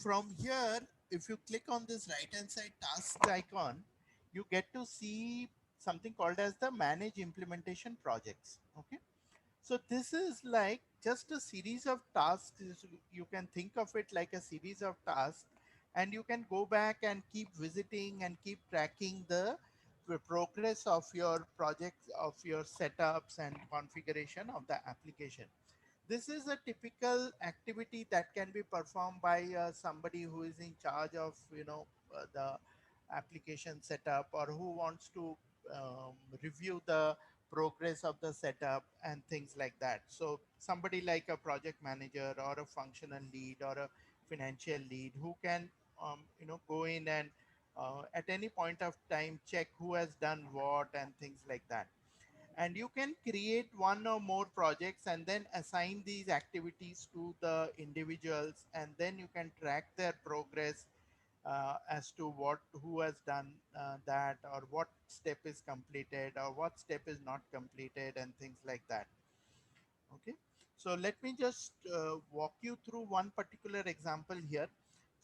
from here, if you click on this right hand side task icon, you get to see something called as the manage implementation projects. Okay, so this is like just a series of tasks. You can think of it like a series of tasks, and you can go back and keep visiting and keep tracking the progress of your projects, of your setups and configuration of the application. This is a typical activity that can be performed by somebody who is in charge of, the application setup, or who wants to review the progress of the setup and things like that. So somebody like a project manager or a functional lead or a financial lead who can go in and at any point of time check who has done what and things like that. And you can create one or more projects and then assign these activities to the individuals, and then you can track their progress as to what who has done that, or what step is completed or what step is not completed and things like that. Okay, so let me just walk you through one particular example here.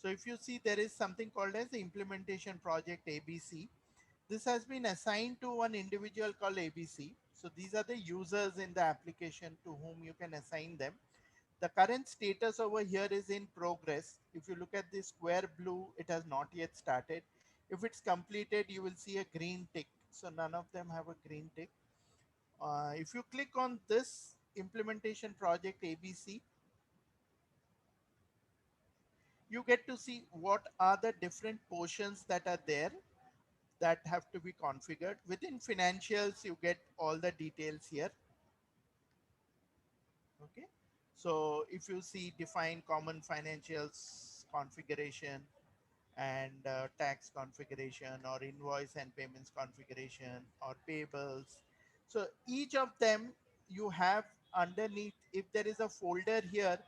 So if you see, there is something called as the implementation project ABC. This has been assigned to one individual called ABC. So these are the users in the application to whom you can assign them. The current status over here is in progress. If you look at the square blue, it has not yet started. If it's completed, you will see a green tick. So none of them have a green tick. If you click on this implementation project ABC, you get to see what are the different portions that are there that have to be configured. Within financials, you get all the details here. Okay, so if you see define common financials configuration, and tax configuration, or invoice and payments configuration, or payables, so each of them you have underneath. If there is a folder here,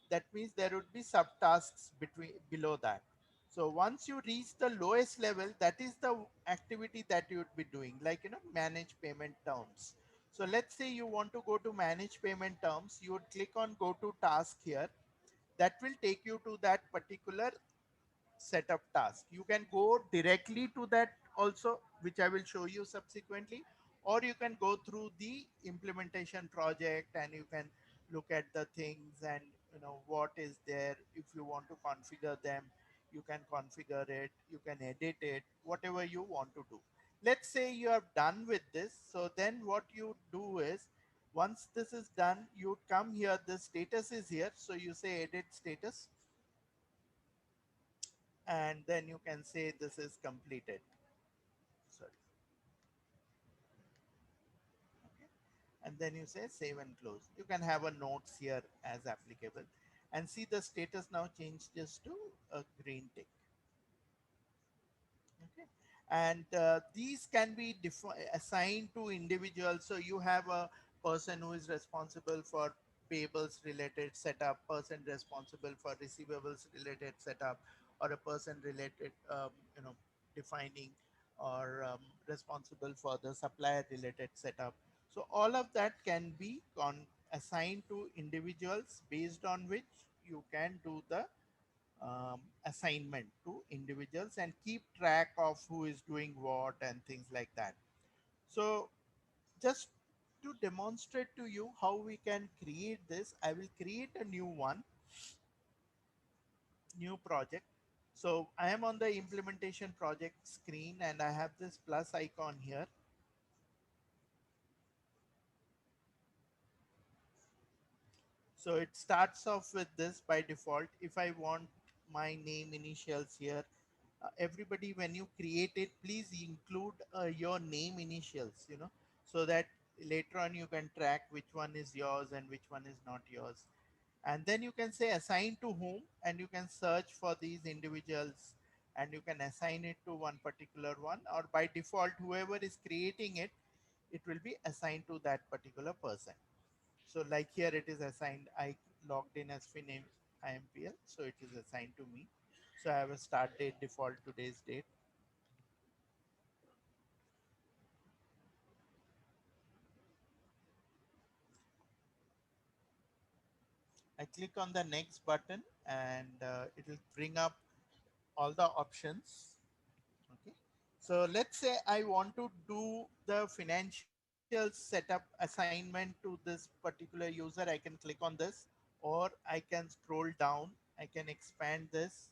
that means there would be subtasks between below that. So once you reach the lowest level, that is the activity that you would be doing, like, manage payment terms. So let's say you want to go to manage payment terms, you would click on go to task here. That will take you to that particular setup task. You can go directly to that also, which I will show you subsequently, or you can go through the implementation project and you can look at the things and what is there. If you want to configure them, you can configure it, you can edit it, whatever you want to do. Let's say you are done with this. So then what you do is, once this is done, you come here, the status is here, so you say edit status, and then you can say this is completed. Sorry. Okay. And then you say save and close. You can have a notes here as applicable, and see the status now changes to a green tick. Okay, and these can be assigned to individuals. So you have a person who is responsible for payables related setup, person responsible for receivables related setup, or a person related defining, or responsible for the supplier related setup. So all of that can be assigned to individuals, based on which you can do the assignment to individuals and keep track of who is doing what and things like that. So just to demonstrate to you how we can create this, I will create a new one, new project. So I am on the implementation project screen and I have this plus icon here. So it starts off with this by default. If I want my name initials here, everybody, when you create it, please include your name initials, so that later on you can track which one is yours and which one is not yours. And then you can say assign to whom, and you can search for these individuals, and you can assign it to one particular one, or by default whoever is creating it, it will be assigned to that particular person. So like here it is assigned, I logged in as Finame IMPL, so it is assigned to me. So I have a start date, default today's date. I click on the next button, and it will bring up all the options. Okay. So let's say I want to do the financial setup assignment to this particular user. I can click on this, or I can scroll down. I can expand this.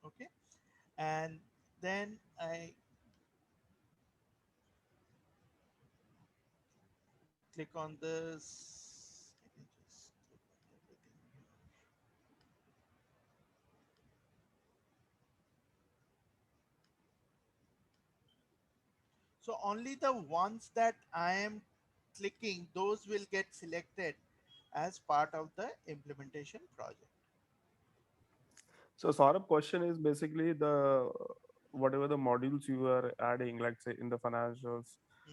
Okay. And then I click on this. I can just click on everything here. So only the ones that I am clicking, those will get selected as part of the implementation project. So Saurabh, question is basically the whatever the modules you are adding, like say in the financials. Hmm.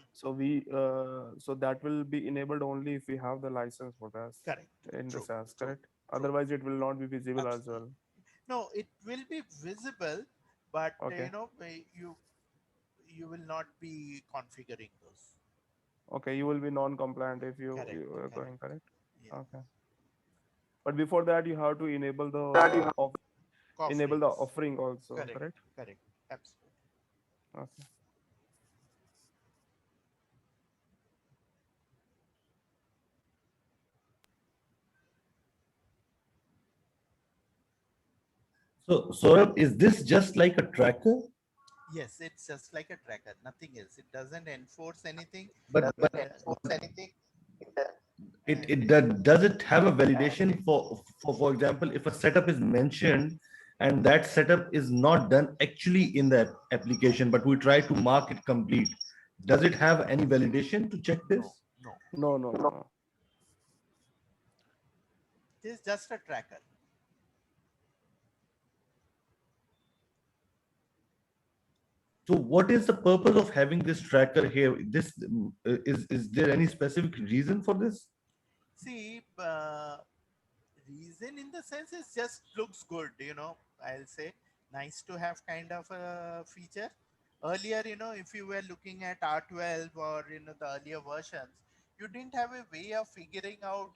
So that will be enabled only if we have the license for that Correct. in the True. SaaS, True. correct? True. Otherwise, it will not be visible as Absolutely. well. No, it will be visible, but Okay. you will not be configuring those. Okay, you will be non-compliant if Correct. you are Correct. going correct. Yeah. Okay. But before that, you have to enable the Offerings. offering also, Correct. correct? Correct. Absolutely. Okay. So, Saurabh, is this just like a tracker? Yes, it's just like a tracker, nothing else. It doesn't enforce anything. But It does it have a validation for example, if a setup is mentioned and that setup is not done actually in that application, but we try to mark it complete, does it have any validation to check no, this? no. No, no, no, no. It is just a tracker. So, what is the purpose of having this tracker here? This is there any specific reason for this? See, reason in the sense is just looks good, I'll say nice to have kind of a feature. Earlier, if you were looking at R12 or the earlier versions, you didn't have a way of figuring out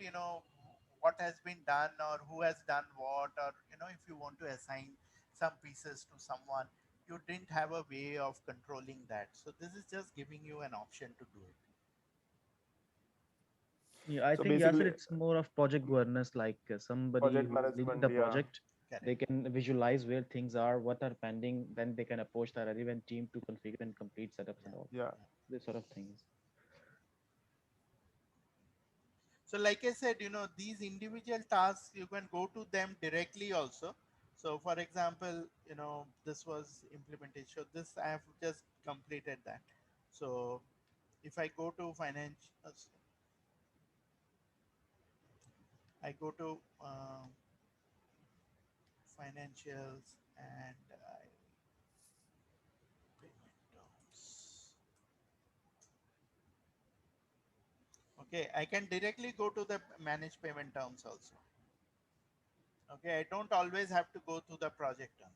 what has been done or who has done what, or if you want to assign some pieces to someone, you didn't have a way of controlling that. So this is just giving you an option to do it. Yeah, I So think basically, Yasser, it's more of project governance, like somebody project who is leading management, the yeah. project, Correct. they can visualize where things are, what are pending, then they can approach the relevant team to configure and complete setups Yeah. and all. Yeah. This sort of things. So, like I said, these individual tasks, you can go to them directly also. So, for example, this was implemented. So, this I have just completed that. So, if I go to I go to financials, and I payment terms. Okay, I can directly go to the manage payment terms also. Okay, I don't always have to go to the project terms.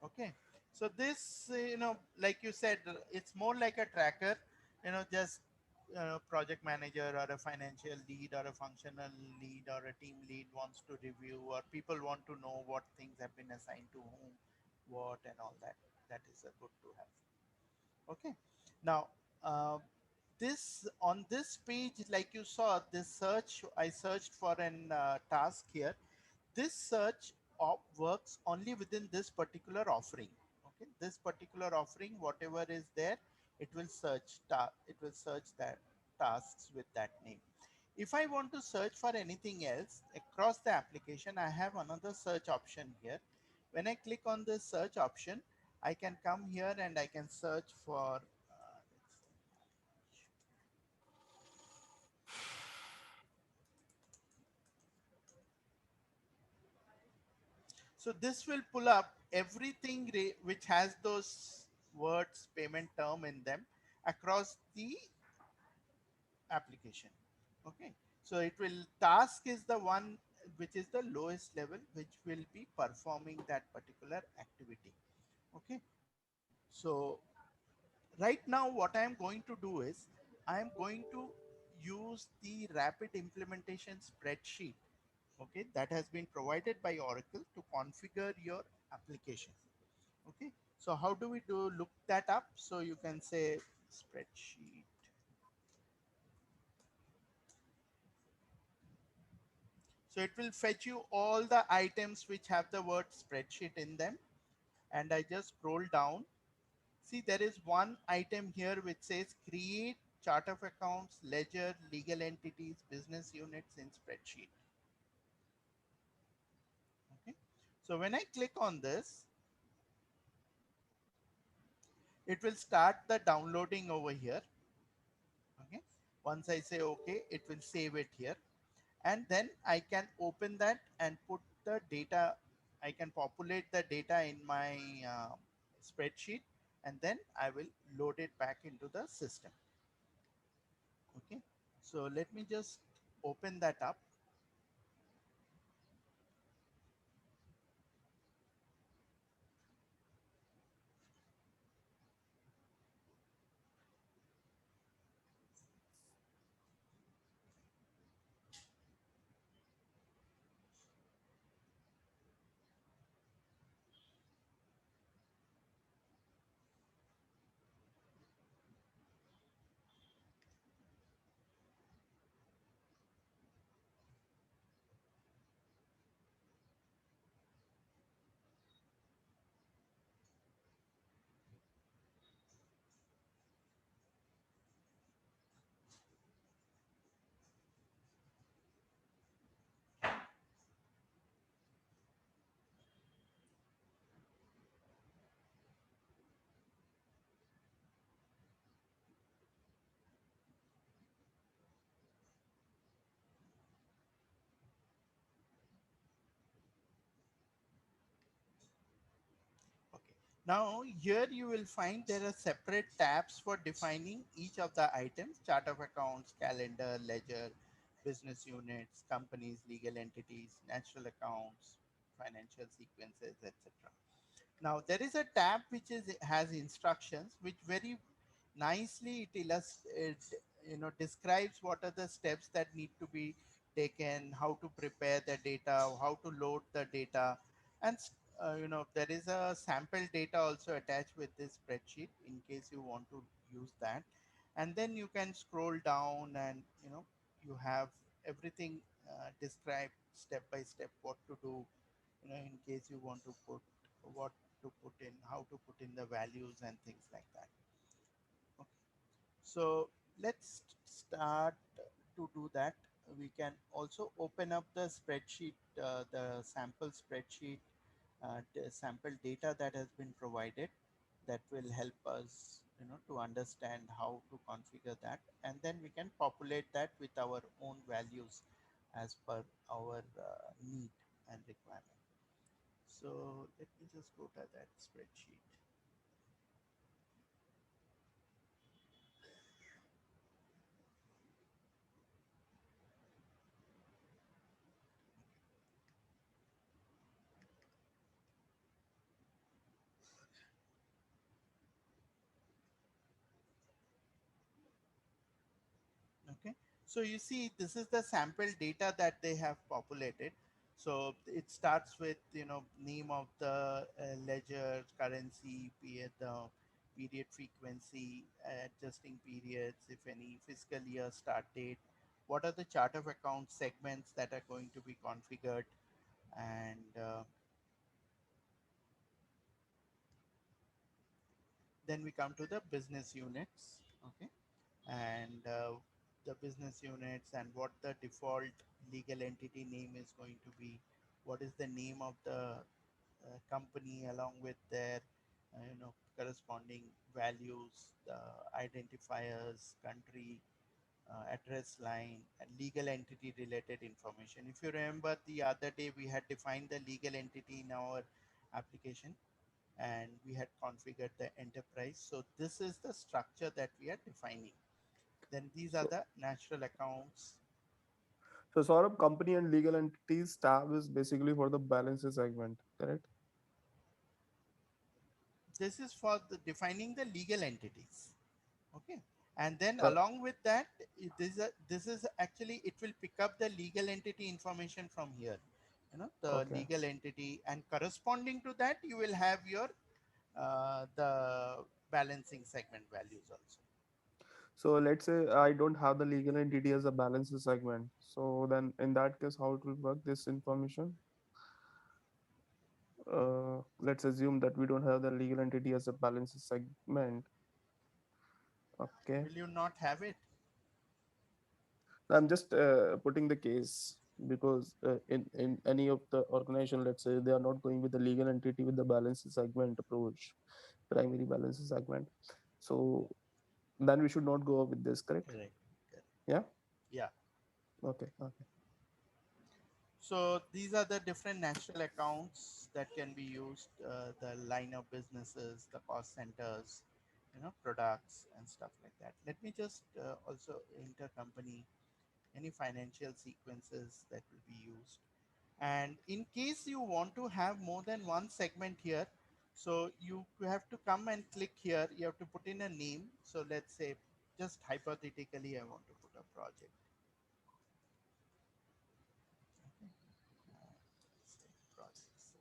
Okay. So this, like you said, it's more like a tracker, just project manager or a financial lead or a functional lead or a team lead wants to review, or people want to know what things have been assigned to whom, what, and all that. That is a good to have. Okay. Now, uh, this on this page, like you saw, this search, I searched for an task here. This search works only within this particular offering. Okay, this particular offering, whatever is there, it will it will search that tasks with that name. If I want to search for anything else across the application, I have another search option here. When I click on this search option, I can come here and I can search for so this will pull up everything which has those words payment term in them. across the application. Okay, so it will task is the one which is the lowest level, which will be performing that particular activity. Okay, so right now what I am going to do is I am going to use the rapid implementation spreadsheet, okay, that has been provided by Oracle to configure your application. Okay, so how do we do look that up? So you can say spreadsheet. So it will fetch you all the items which have the word spreadsheet in them. And I just scroll down. See, there is one item here which says create chart of accounts, ledger, legal entities, business units in spreadsheet. Okay. So when I click on this, it will start the downloading over here. Okay. Once I say okay, it will save it here. And then I can open that and put the data. I can populate the data in my spreadsheet, and then I will load it back into the system. Okay, so let me just open that up. Okay, now here you will find there are separate tabs for defining each of the items: chart of accounts, calendar, ledger, business units, companies, legal entities, natural accounts, financial sequences, etc. Now there is a tab which is has instructions which very nicely it describes what are the steps that need to be taken, how to prepare the data, how to load the data, and there is a sample data also attached with this spreadsheet in case you want to use that. And then you can scroll down and you have everything described step by step what to do, in case you want to put what to put in, how to put in the values and things like that. Okay. So let's start to do that. We can also open up the spreadsheet, the sample spreadsheet, the sample data that has been provided. That will help us, to understand how to configure that, and then we can populate that with our own values as per our need and requirement. So let me just go to that spreadsheet. Okay, so you see this is the sample data that they have populated. So it starts with name of the ledger, currency, period, the period frequency, adjusting periods, if any, fiscal year start date, what are the chart of account segments that are going to be configured, and then we come to the business units. Okay, and the business units and what the default legal entity name is going to be, what is the name of the company along with their corresponding values, the identifiers, country, address line, and legal entity related information. If you remember the other day we had defined the legal entity in our application, and we had configured the enterprise. So this is the structure that we are defining. Then these are So, the natural accounts. so sort of company and legal entities tab is basically for the balances segment, correct? This is for the defining the legal entities. Okay. And then Uh, along with that, this is actually, it will pick up the legal entity information from here, the okay. legal entity, and corresponding to that, you will have your the balancing segment values also. So let's say I don't have the legal entity as a balances segment. So then in that case, how it will work, this information? Let's assume that we don't have the legal entity as a balances segment. Okay. Will you not have it? I'm just putting the case because in any of the organization, let's say they are not going with the legal entity with the balances segment approach, primary balances segment. So then we should not go with this, correct? Correct. Correct. Yeah. Yeah. Okay. Okay. So these are the different natural accounts that can be used, the line of businesses, the cost centers, products and stuff like that. Let me just also intercompany any financial sequences that will be used. And in case you want to have more than one segment here, so you have to come and click here. You have to put in a name. So let's say, just hypothetically, I want to put a project. Okay. Say projects.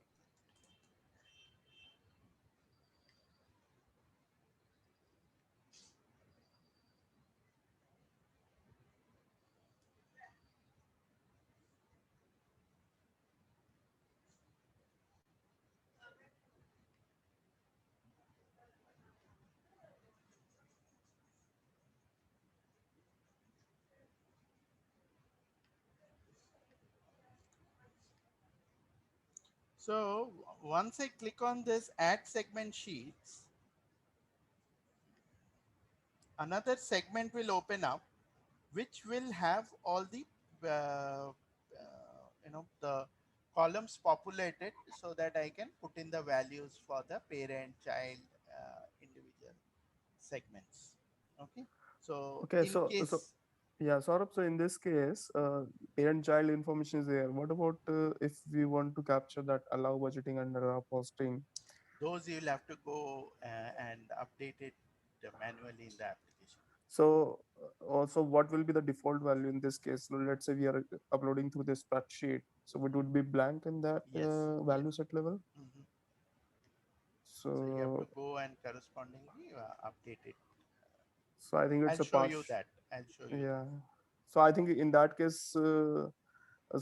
So once I click on this add segment sheets, another segment will open up, which will have all the the columns populated so that I can put in the values for the parent, child, individual segments. Okay. So Okay. in So case yeah, Saurabh. So in this case, parent-child information is there. What about if we want to capture that allow budgeting under our posting? those you will have to go and update it manually in the application. So also, what will be the default value in this case? So let's say we are uploading through this spreadsheet. So it would be blank in that Yes. Yes. value set level. Mhm. So you have to So go and correspondingly update it. so I think it's I'll a show you partial. that. I'll show you Yeah. that. So I think in that case,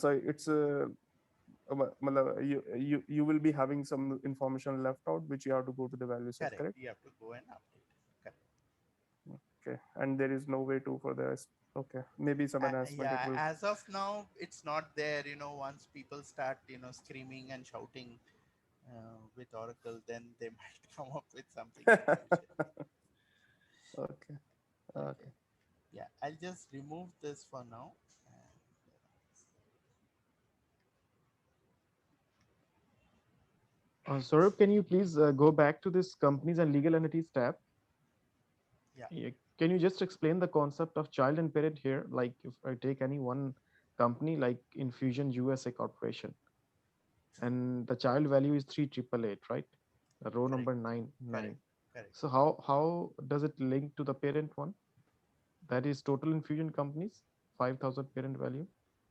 sorry, it's you will be having some information left out which you have to go to the value set, Correct. correct? You have to go and update it. Correct. Okay, and there is no way to for the okay, maybe some enhancement it Yeah, will. as of now, it's not there. Once people start, screaming and shouting with Oracle, then they might come up with something in future. Okay, Okay. okay. Yeah, I'll just remove this for now. And, Saurabh, can you please go back to this companies and legal entities tab? yeah. Yeah, can you just explain the concept of child and parent here? Like if I take any one company like Infusion USA Corporation, and the child value is 3888, right? Row Correct. number 99. Correct. Correct. So how does it link to the parent one? That is total infusion companies, 5,000 parent value.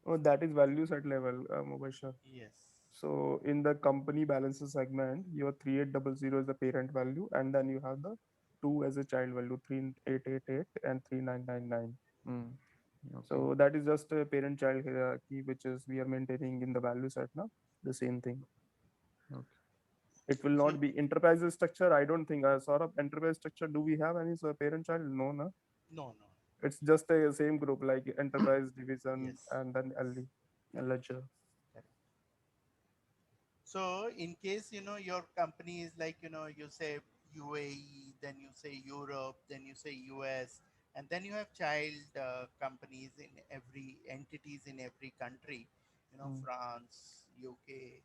Oh, that is value set level, Mubashir. Yes. So in the company balances segment, your 3800 is the parent value, and then you have the two as a child value, 3888 and 3999. Mm, okay. So that is just a parent-child hierarchy, which is we are maintaining in the value set now. The same thing. Okay. It will So not be enterprise structure. I don't think. Sort of enterprise structure. Do we have any parent-child? No, no. no, no. It's just a same group like enterprise division Yes. and then Yes. LD, ledger. Correct. So in case your company is like you say UAE, then you say Europe, then you say US, and then you have child companies in every entities in every country. Mm, France, UK,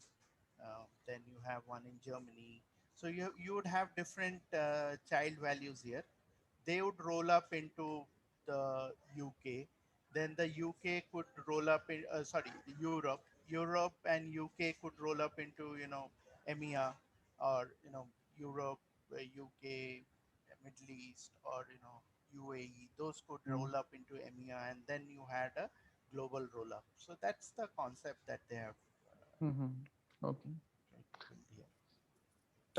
then you have one in Germany. So you would have different child values here. They would roll up into the UK. Then the UK could roll up in sorry, Europe. Europe and UK could roll up into EMEA, or Europe, UK, Middle East, or UAE. Those could Mm. roll up into EMEA, and then you had a global roll up. So that's the concept that they have Mm-hmm. Okay. tried to build here.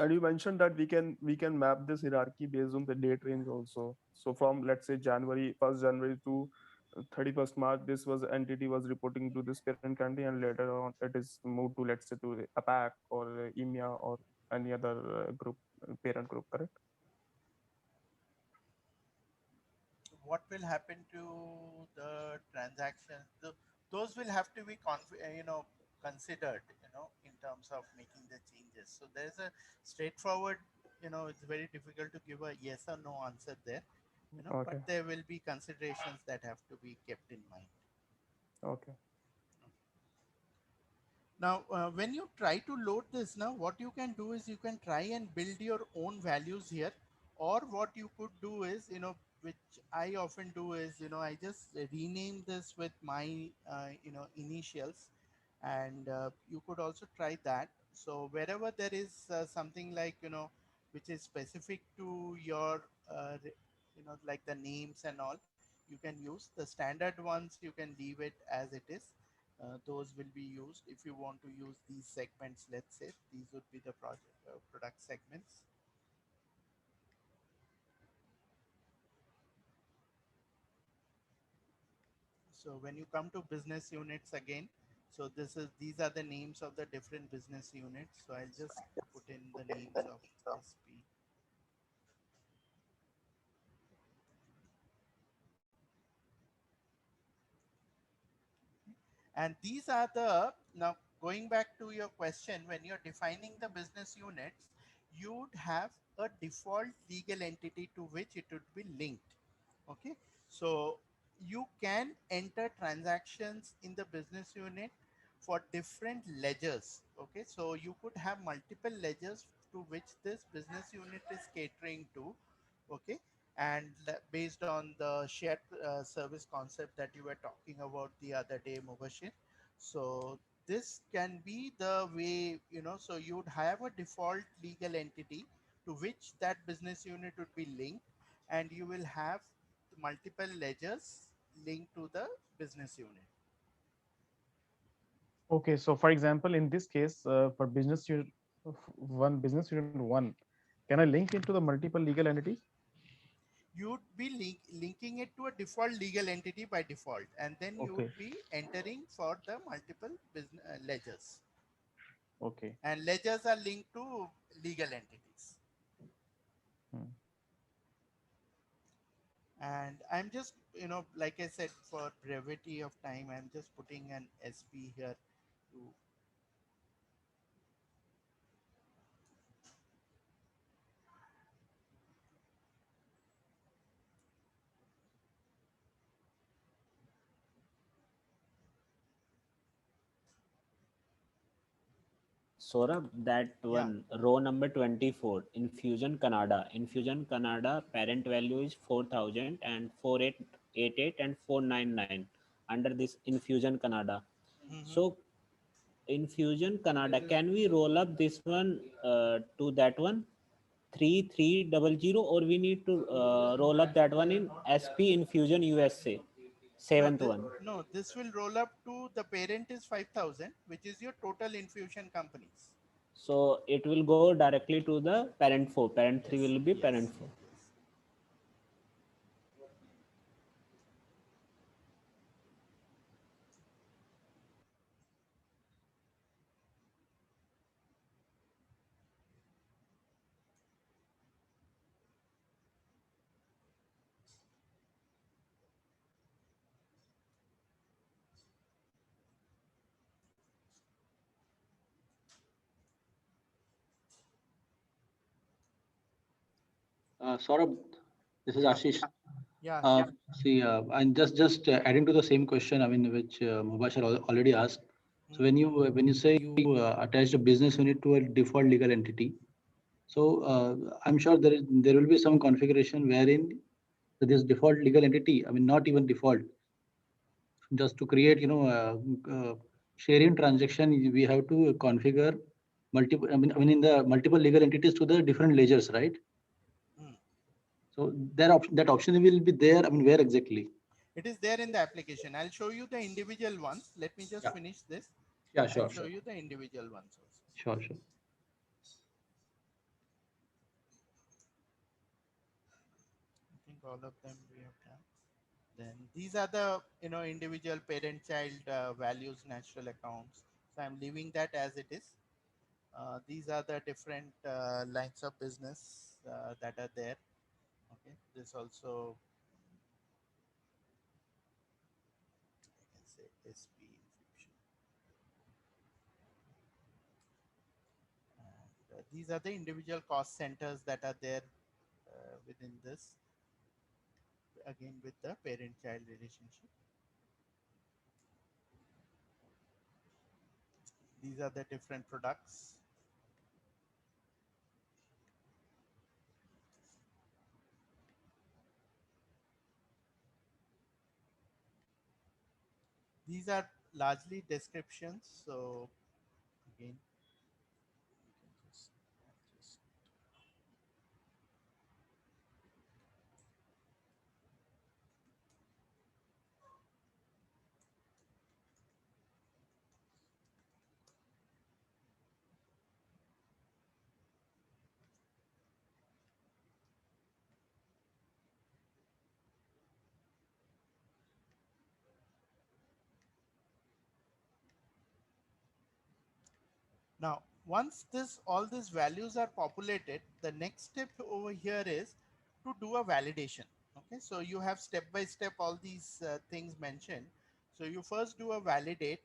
And you mentioned that we can map this hierarchy based on the date range also. So from, let's say, January 1st January to 31st March, this was entity was reporting to this parent country, and later on it is moved to, let's say, to the APAC or EMEA or any other group, parent group, correct? What will happen to the transactions? Those will have to be considered, in terms of making the changes. So there's a straightforward, it's very difficult to give a yes or no answer there, but Okay, there will be considerations that have to be kept in mind. okay. Now, when you try to load this now, what you can do is you can try and build your own values here, or what you could do is, which I often do is, I just rename this with my, initials, and you could also try that. So wherever there is something like, which is specific to your, like the names and all, you can use the standard ones. You can leave it as it is. Those will be used. If you want to use these segments, let's say these would be the product segments. So when you come to business units again, so these are the names of the different business units. So I'll just put in the names of SP. And these are the, now going back to your question, when you're defining the business units, you would have a default legal entity to which it would be linked. Okay. So you can enter transactions in the business unit for different ledgers. Okay. So you could have multiple ledgers to which this business unit is catering to. Okay. And based on the shared service concept that you were talking about the other day, Mubashir. So this can be the way, so you would have a default legal entity to which that business unit would be linked, and you will have multiple ledgers linked to the business unit. Okay. So for example, in this case, for business unit business unit one, can I link it to the multiple legal entities? You would be linking it to a default legal entity by default, and then you Okay. would be entering for the multiple business ledgers, Okay. and ledgers are linked to legal entities. Hmm. And I'm just, like I said, for brevity of time, I'm just putting an SP here to. Saurabh, that Yeah. one, row number 24, Infusion Canada. Infusion Canada parent value is 4,000 and 4888 and 499 under this Infusion Canada. Hmm. So, Infusion Canada, can we roll up this one to that one? 3300, or we need to roll up that one in SP Infusion USA, No, seventh one. no, this will roll up to the parent is 5,000, which is your total infusion companies. So it will go directly to the parent 4. Parent 3 Yes, will be yes, parent 4. yes. Saurabh, this is Yeah, Ashish. yeah, Uh, sure. See, and just adding to the same question, I mean, which Mubashir already asked. So Hmm. when you say you attach a business unit to a default legal entity, So I'm sure there will be some configuration wherein this default legal entity, I mean, not even default, just to create, sharing transaction, we have to configure multiple, I mean, in the multiple legal entities to the different ledgers, right? Mm. So that option will be there. I mean, where exactly? It is there in the application. I'll show you the individual ones. Let me just Yeah. finish this. Yeah, I'll sure, show sure, you the individual ones also. sure, sure. I think all of them we have done. Then these are the individual parent-child values natural accounts. So I'm leaving that as it is. These are the different lines of business that are there. Okay, this also I can say SP infusion. And these are the individual cost centers that are there within this. Again with the parent-child relationship. These are the different products. These are largely descriptions. So again, you can just now once this all these values are populated, the next step over here is to do a validation. Okay, so you have step by step all these things mentioned. So you first do a validate.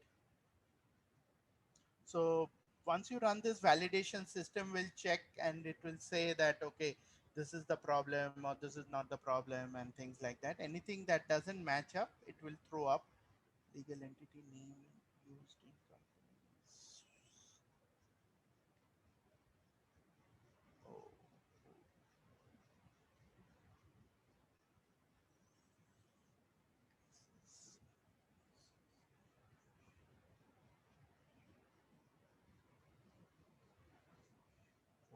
So once you run this validation, system will check and it will say that okay, this is the problem or this is not the problem and things like that. Anything that doesn't match up, it will throw up legal entity name used in companies. Oh,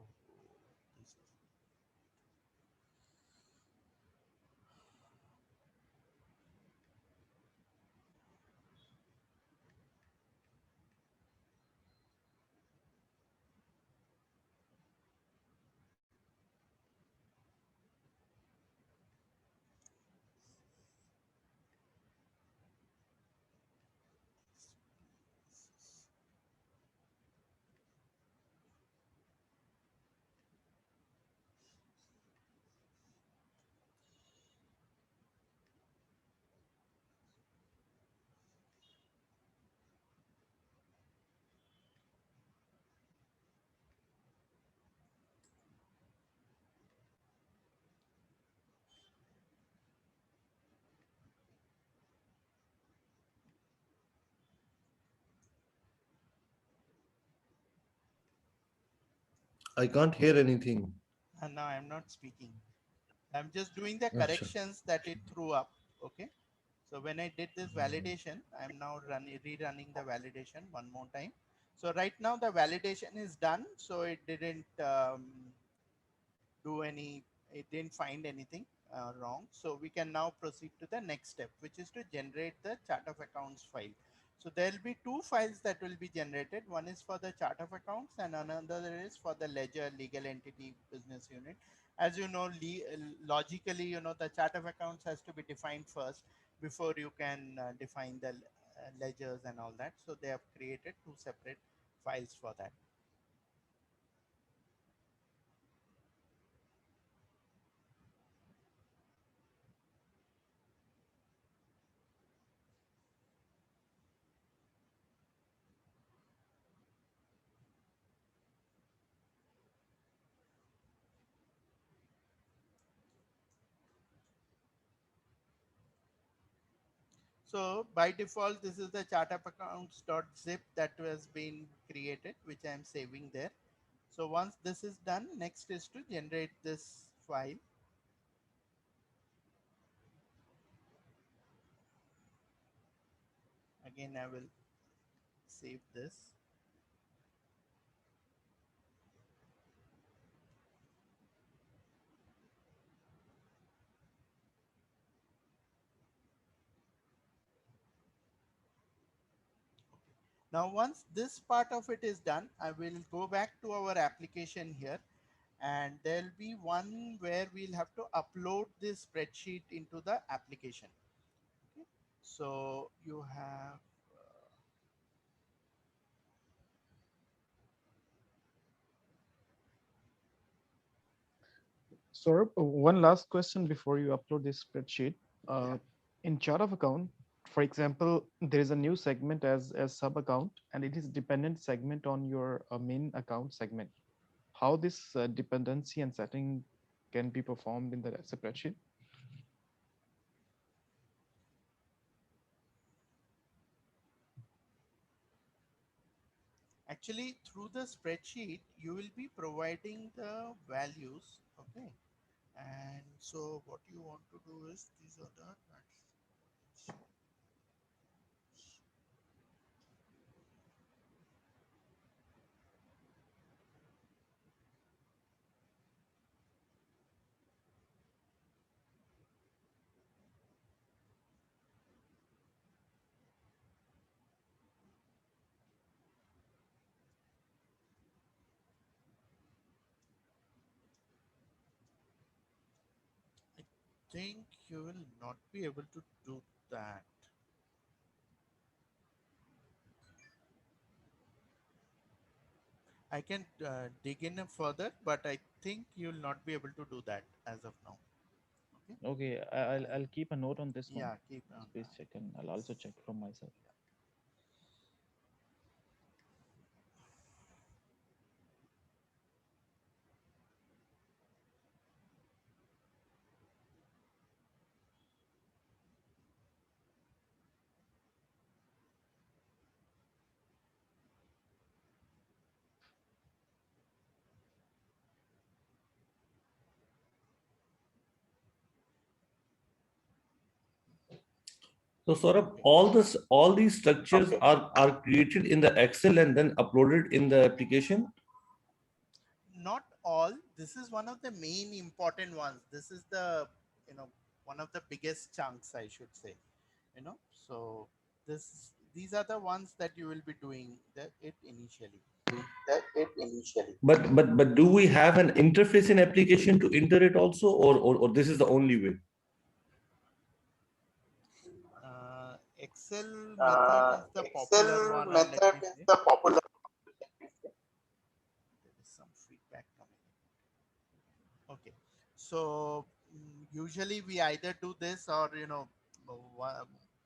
oh, this is I can't hear anything. and now I'm not speaking. I'm just doing the Acha. corrections that it threw up. Okay. So when I did this validation, I'm now rerunning the validation one more time. So right now the validation is done. So it didn't do any, it didn't find anything wrong. So we can now proceed to the next step, which is to generate the chart of accounts file. So there will be two files that will be generated. One is for the chart of accounts and another is for the ledger legal entity business unit. As you know, logically, the chart of accounts has to be defined first before you can define the ledgers and all that. So they have created two separate files for that. So by default, this is the chart of accounts.zip that was been created, which I'm saving there. So once this is done, next is to generate this file. Again, I will save this. Now, once this part of it is done, I will go back to our application here, and there'll be one where we'll have to upload this spreadsheet into the application. Okay. So you have Saurabh, one last question before you upload this spreadsheet. Yeah. In chart of account, for example, there is a new segment as sub account, and it is dependent segment on your main account segment. How this dependency and setting can be performed in the spreadsheet? Actually, through the spreadsheet, you will be providing the values. Okay. And so what you want to do is these are the think you will not be able to do that. I can dig in further, but I think you will not be able to do that as of now. Okay. Okay, I'll keep a note on this one. Yeah, keep on. Please check, and I'll also check from myself. So Saurabh, all these structures are created in the Excel and then uploaded in the application. Not all. This is one of the main important ones. This is the, one of the biggest chunks, I should say. So these are the ones that you will be doing it initially. But do we have an interface in application to enter it also, or this is the only way? Excel method is the popular one. Let me say. There is some feedback coming in. Okay. So usually we either do this or,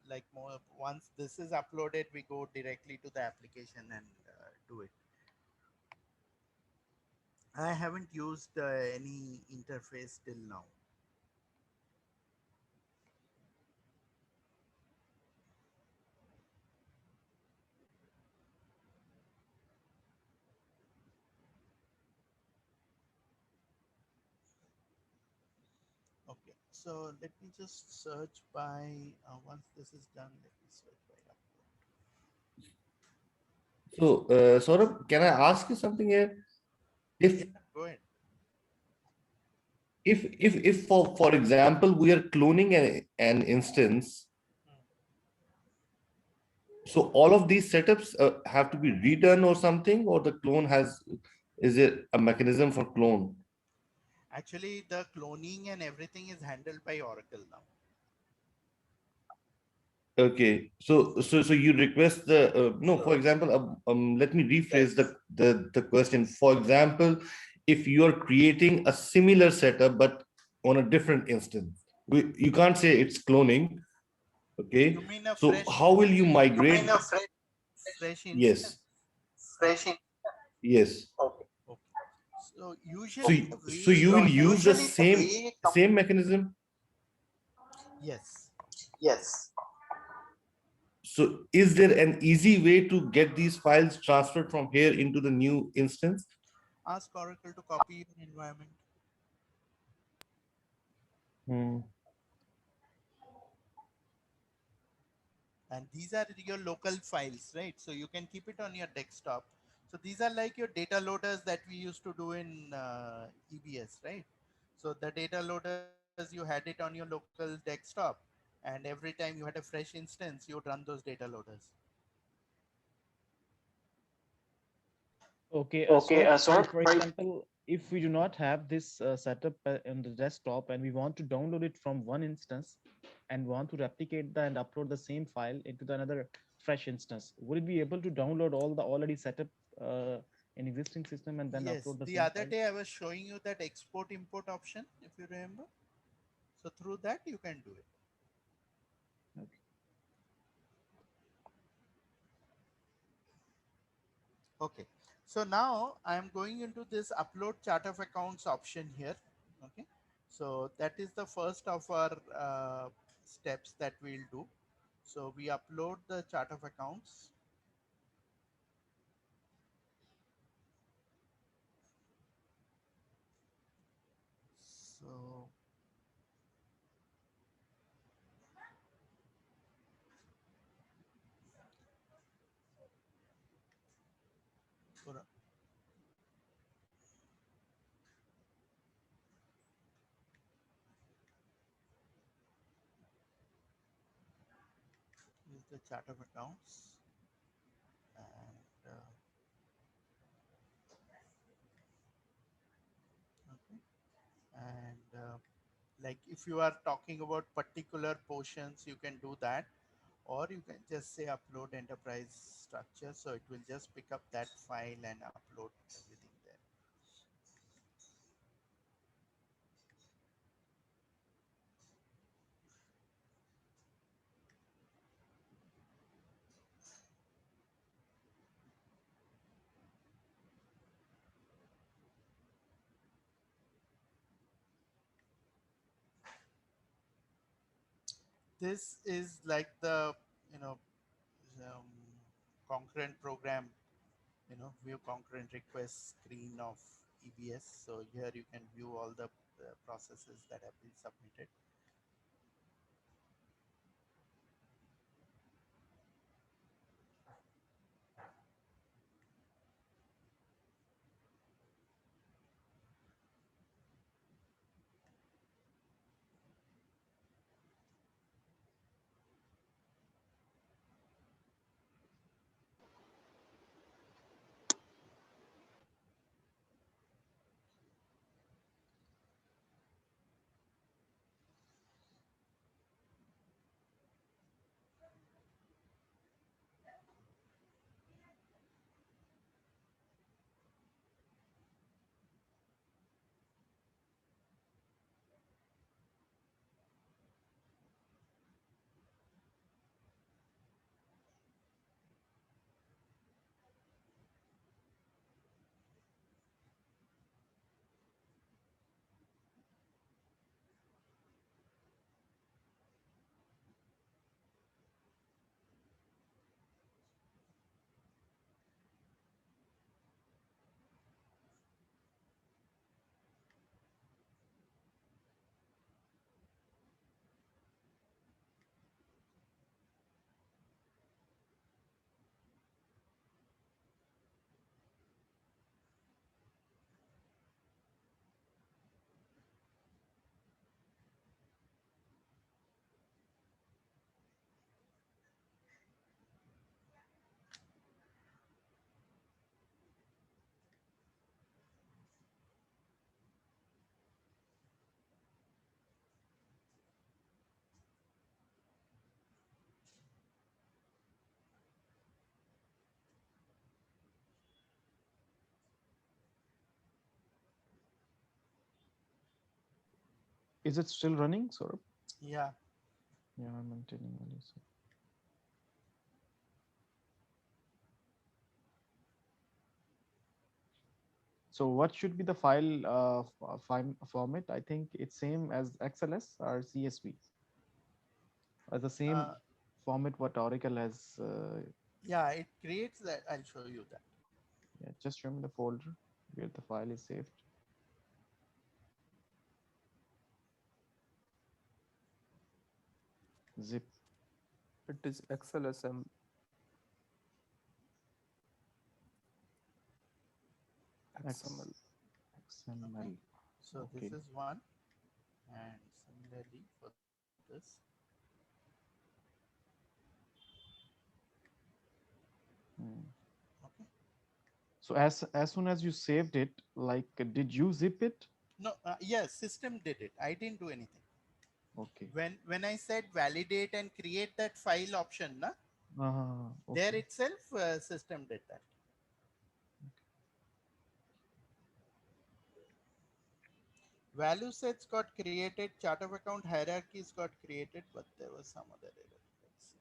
like once this is uploaded, we go directly to the application and do it. I haven't used any interface till now. Okay, so let me just search by, once this is done, let me search by upload. So Saurabh, can I ask you something here? If Go ahead. if for example we are cloning an instance, so all of these setups have to be redone or something, or the clone is it a mechanism for clone? Actually, the cloning and everything is handled by Oracle now. Okay, so you request the no. For example, let me rephrase the question. For example, if you are creating a similar setup but on a different instance, you can't say it's cloning. Okay, You mean a so fresh? how will you migrate? Fresh instance? Yes. Yes. Okay. So usually, So you will use the same mechanism. Yes. So is there an easy way to get these files transferred from here into the new instance? Ask Oracle to copy your environment. Hmm. And these are your local files, right? So you can keep it on your desktop. So these are like your data loaders that we used to do in EBS, right? So the data loaders, you had it on your local desktop, and every time you had a fresh instance, you would run those data loaders. Okay, Okay, Saurabh, Saurabh, for example, if we do not have this setup on the desktop and we want to download it from one instance and want to replicate that and upload the same file into the another fresh instance, would it be able to download all the already set up in existing system and then Yes, upload the the same other file? day I was showing you that export import option, if you remember. So through that you can do it. Okay. Okay, so now I am going into this upload chart of accounts option here. Okay, so that is the first of our steps that we'll do. So we upload the chart of accounts. So for is the chart of accounts, and okay, and like if you are talking about particular portions, you can do that, or you can just say upload enterprise structure, so it will just pick up that file and upload everything there. This is like the, you know, um, concurrent program, view concurrent request screen of EBS. So here you can view all the processes that have been submitted. Is it still running, Saurabh? Yeah. Yeah, I'm maintaining only. So what should be the file format? I think it's same as XLS or CSV, the same Uh, format what Oracle has. yeah, it creates that. I'll show you that. Yeah, just remember the folder. where the file is saved. Zip. It is XLSM. XML. XML. So Okay. this is one, and similarly for this. Hmm. Okay. So as soon as you saved it, like did you zip it? No, yes, system did it. I didn't do anything. Okay. When I said validate and create that file option, na, there Okay. itself system did that. Value sets got created, chart of account hierarchies got created, but there was some other error. Let's see.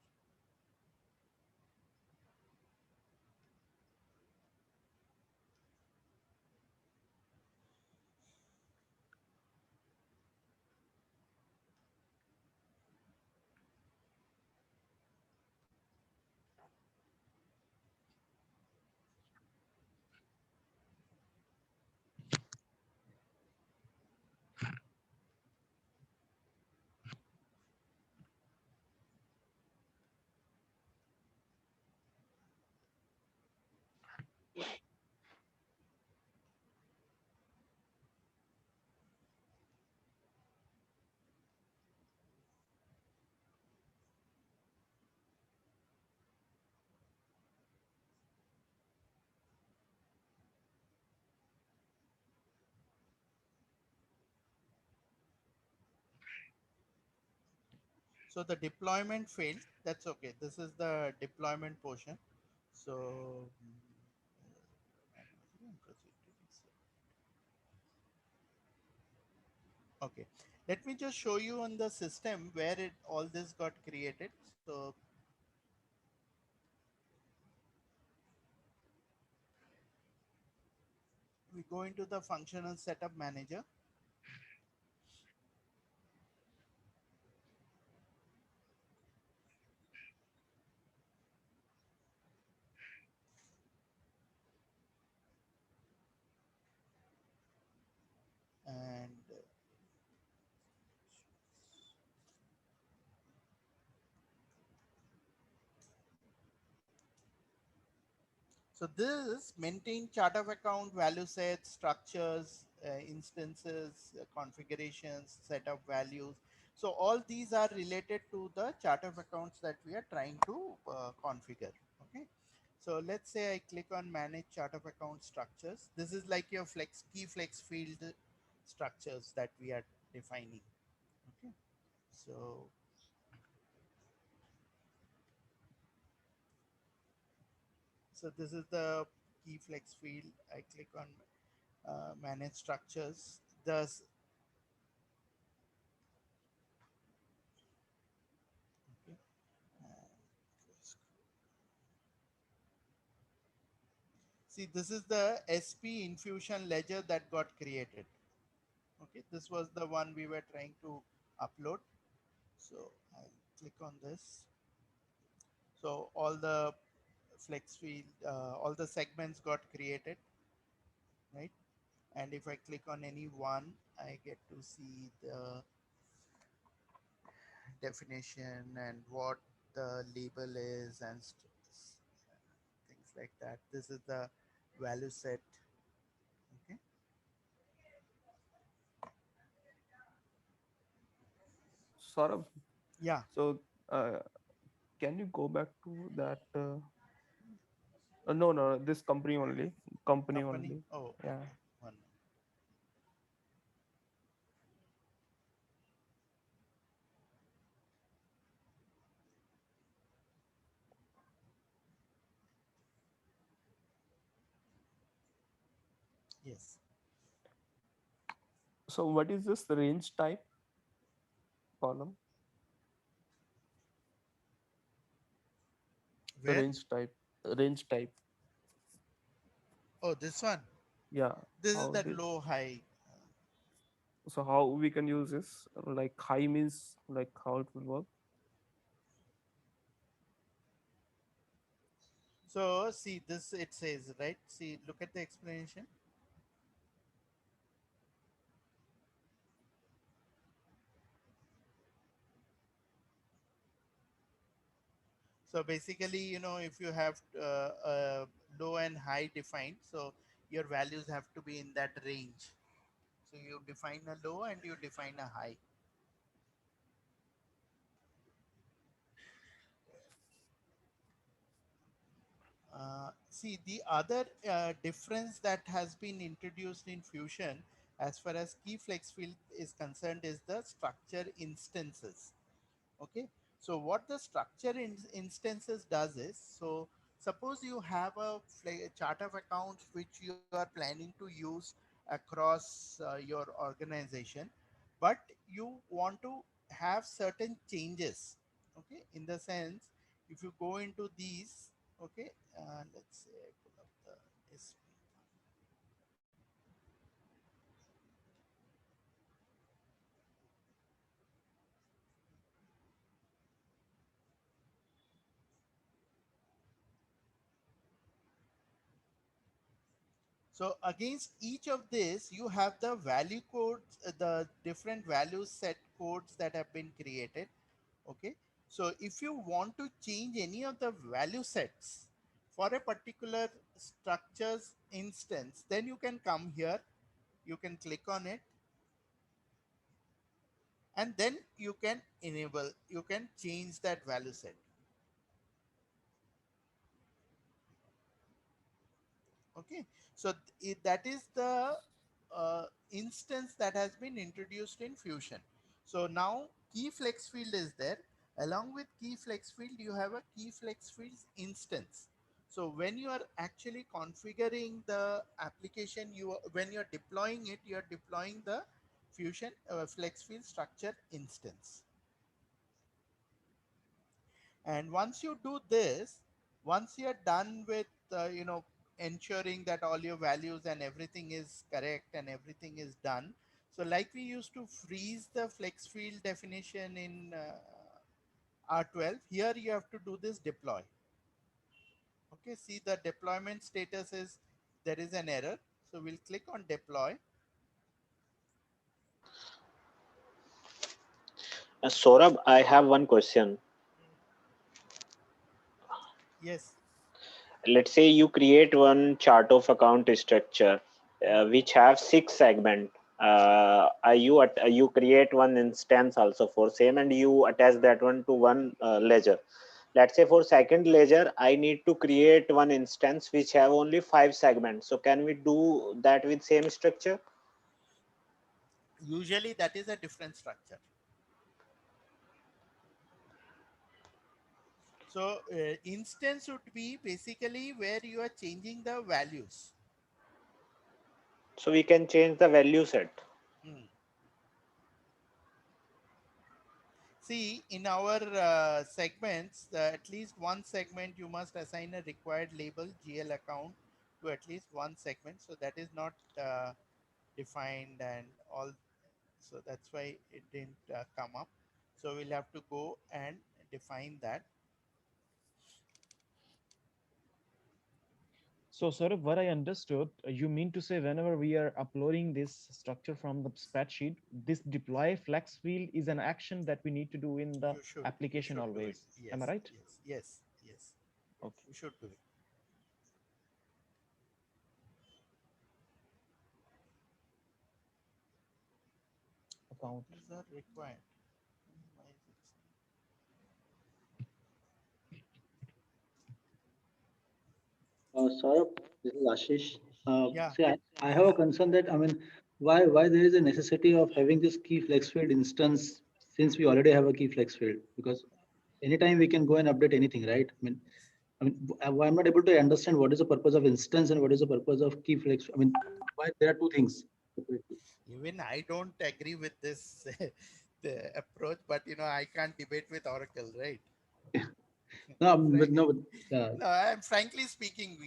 So the deployment failed. That's okay. This is the deployment portion. So okay, let me just show you on the system where it all this got created. So we go into the functional setup manager. And so this maintain chart of account, value sets, structures, instances, configurations, set of values. So all these are related to the chart of accounts that we are trying to configure. Okay. So let's say I click on manage chart of account structures. This is like your flex key flex field structures that we are defining. Okay. So this is the key flex field. I click on manage structures. Thus, okay. See, this is the SP infusion ledger that got created. Okay, this was the one we were trying to upload. So I'll click on this. So all the flex field, all the segments got created, right? And if I click on any one, I get to see the definition and what the label is and things like that. This is the value set. Okay. Saurabh, Yeah. so can you go back to that? No, no, this company only. Company Company. only. Oh, Yeah. okay. One. Yes. So what is this range type column? Where? Range type. Range type. Oh, this one. Yeah. This is How that did low high. so how we can use this? Like high means like how it will work? So see this, it says, right? See, look at the explanation. So basically, if you have low and high defined, so your values have to be in that range. So you define a low and you define a high. See, the other difference that has been introduced in Fusion as far as key flex field is concerned is the structure instances. Okay, so what the structure instances does is, so suppose you have a chart of accounts which you are planning to use across your organization, but you want to have certain changes. Okay, in the sense, if you go into these, okay, let's say I pull up the SP. So against each of this, you have the value codes, the different value set codes that have been created. Okay. So if you want to change any of the value sets for a particular structures instance, then you can come here, you can click on it, and then you can enable, you can change that value set. Okay, so that is the instance that has been introduced in Fusion. So now key flex field is there. Along with key flex field, you have a key flex fields instance. So when you are actually configuring the application, when you're deploying it, you're deploying the Fusion flex field structure instance. And once you do this, once you're done with ensuring that all your values and everything is correct and everything is done, so like we used to freeze the flex field definition in R12, here you have to do this deploy. Okay, see the deployment status is there is an error, so we'll click on deploy. Saurabh, I have one question. Yes. Let's say you create one chart of account structure which have 6 segment. You create one instance also for same, and you attach that one to one ledger. Let's say for second ledger, I need to create one instance which have only 5 segments. So can we do that with same structure? Usually that is a different structure. So instance would be basically where you are changing the values. So we can change the value set. See, in our segments, at least one segment you must assign a required label GL account to at least one segment. So that is not defined and all. So that's why it didn't come up. So we'll have to go and define that. So, sort of what I understood, you mean to say whenever we are uploading this structure from the spreadsheet, this deploy flex field is an action that we need to do in the application always. Yes, Am I right? Yes. Okay. We should do it. Account. These are required. Saurabh, this is Ashish. Yeah. See, I have a concern that, I mean, why there is a necessity of having this key flex field instance since we already have a key flex field? Because anytime we can go and update anything, right? I'm not able to understand what is the purpose of instance and what is the purpose of key flex. I mean, why there are two things. Even I don't agree with this the approach, but I can't debate with Oracle, right? No, but no, No, I'm frankly speaking,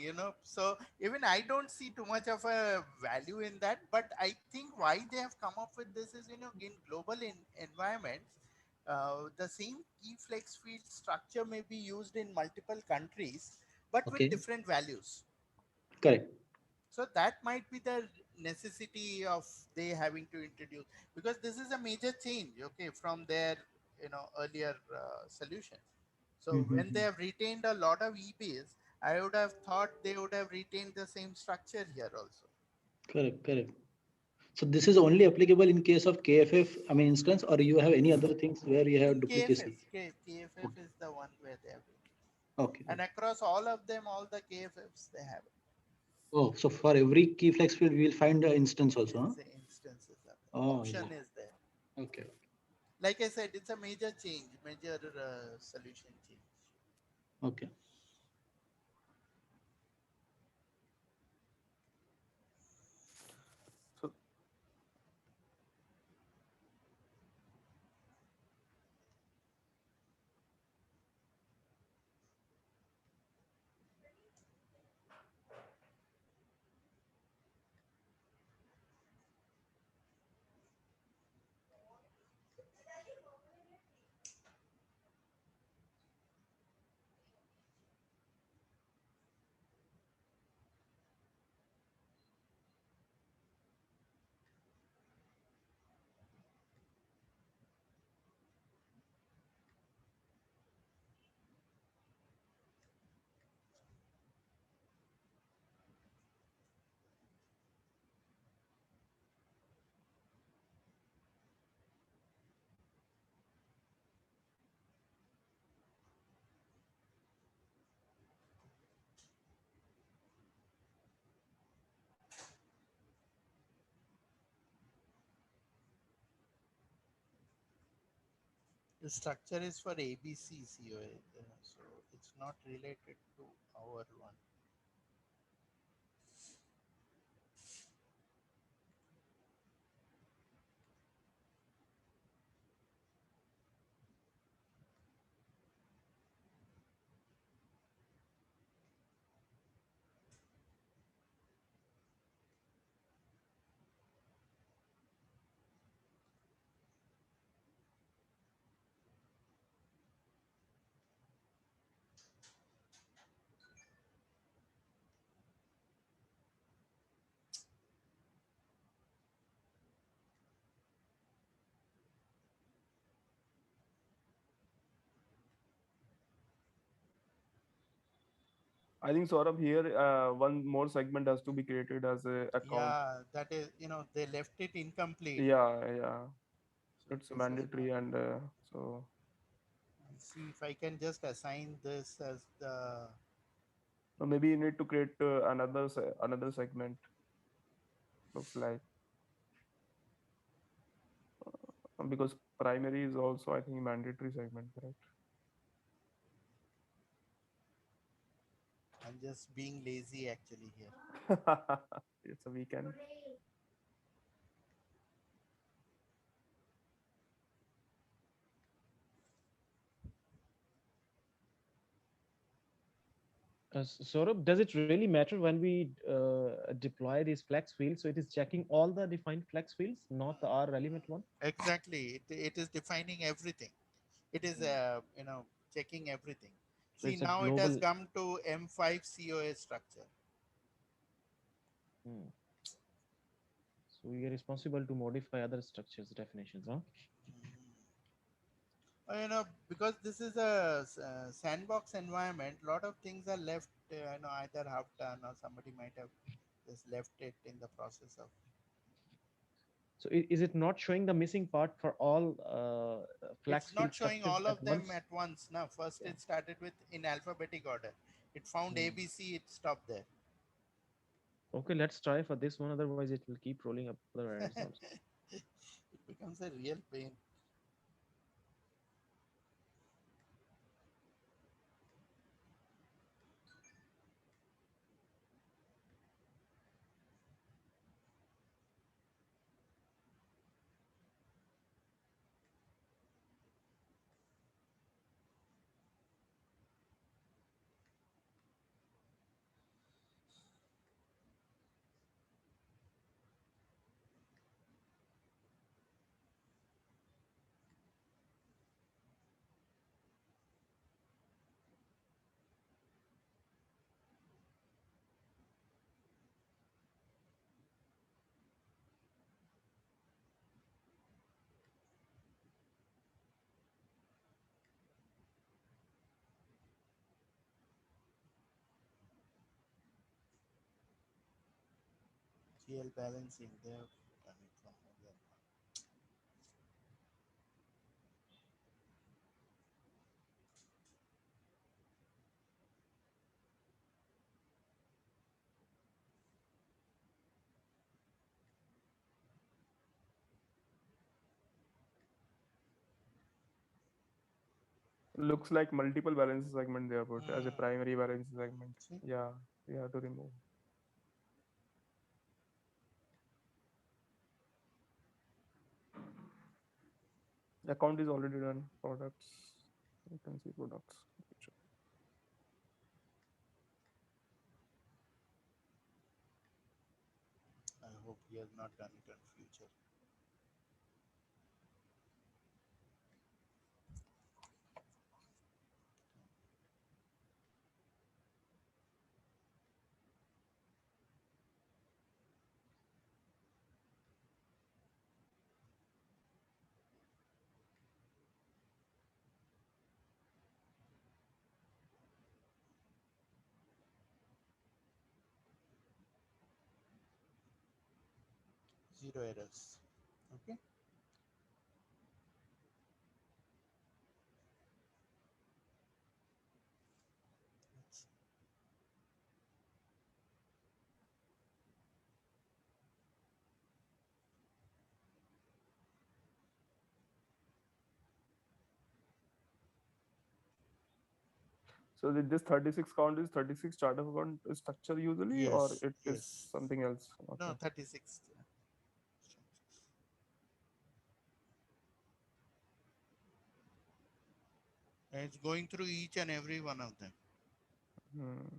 so even I don't see too much of a value in that. But I think why they have come up with this is, in global environments, the same key flex field structure may be used in multiple countries, but with okay, different values. correct. So that might be the necessity of they having to introduce, because this is a major change, okay, from their earlier solution. So when they have retained a lot of EBs, I would have thought they would have retained the same structure here also. Correct, correct. So this is only applicable in case of KFF, I mean, instance, or you have any other things where you have duplicacy? KFF is the one where they have it. Okay. And across all of them, all the KFFs, they have it. Oh, so for every key flex field, we will find the instance also, huh? The instances of it. Oh, Option yeah. is there. Okay. Like I said, it's a major change, major solution change. Okay. So The structure is for ABC COA, so it's not related to our one. I think Saurabh here, one more segment has to be created as a account. Yeah, that is, they left it incomplete. Yeah. So It's this is mandatory, not. and so I'll see if I can just assign this as the. maybe you need to create another segment. Looks like because primary is also, I think, mandatory segment, correct? I'm just being lazy actually here. It's a weekend. Saurabh, does it really matter when we deploy these flex fields? So it is checking all the defined flex fields, not the R relevant one? Exactly. It is defining everything. It is, checking everything. So See, it's a now it has global. come to M5 COA structure. Hmm. So we are responsible to modify other structures definitions, huh? Because this is a sandbox environment, a lot of things are left, either half done or somebody might have just left it in the process of. So is it not showing the missing part for all flex It's field not showing structures all at of them once? at once. Now, first Yeah. it started with in alphabetic order. It found Hmm. ABC, it stopped there. Okay, let's try for this one. Otherwise, it will keep rolling up other errors also. It becomes a real pain. GL balancing, they have done it from earlier. Looks like multiple balance segment they are put as a Hmm. primary balance segment. See? Yeah, we have to remove. Account is already done. Products. You can see products. I hope he has not done it in future. Zero errors. Okay. Let's So this 36 count is 36 chart of account structure usually, or Yes, it is yes. something else? No, Okay. 36. And it's going through each and every one of them. Hmm.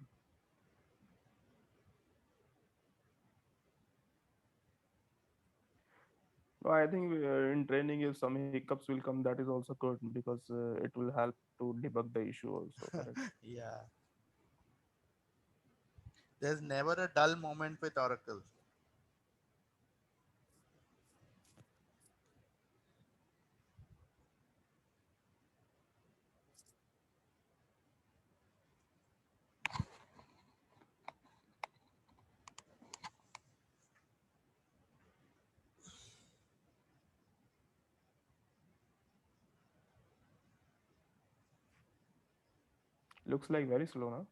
No, I think in training, if some hiccups will come, that is also good because it will help to debug the issue also. Correct. Yeah. There's never a dull moment with Oracle. Looks like very slow, now.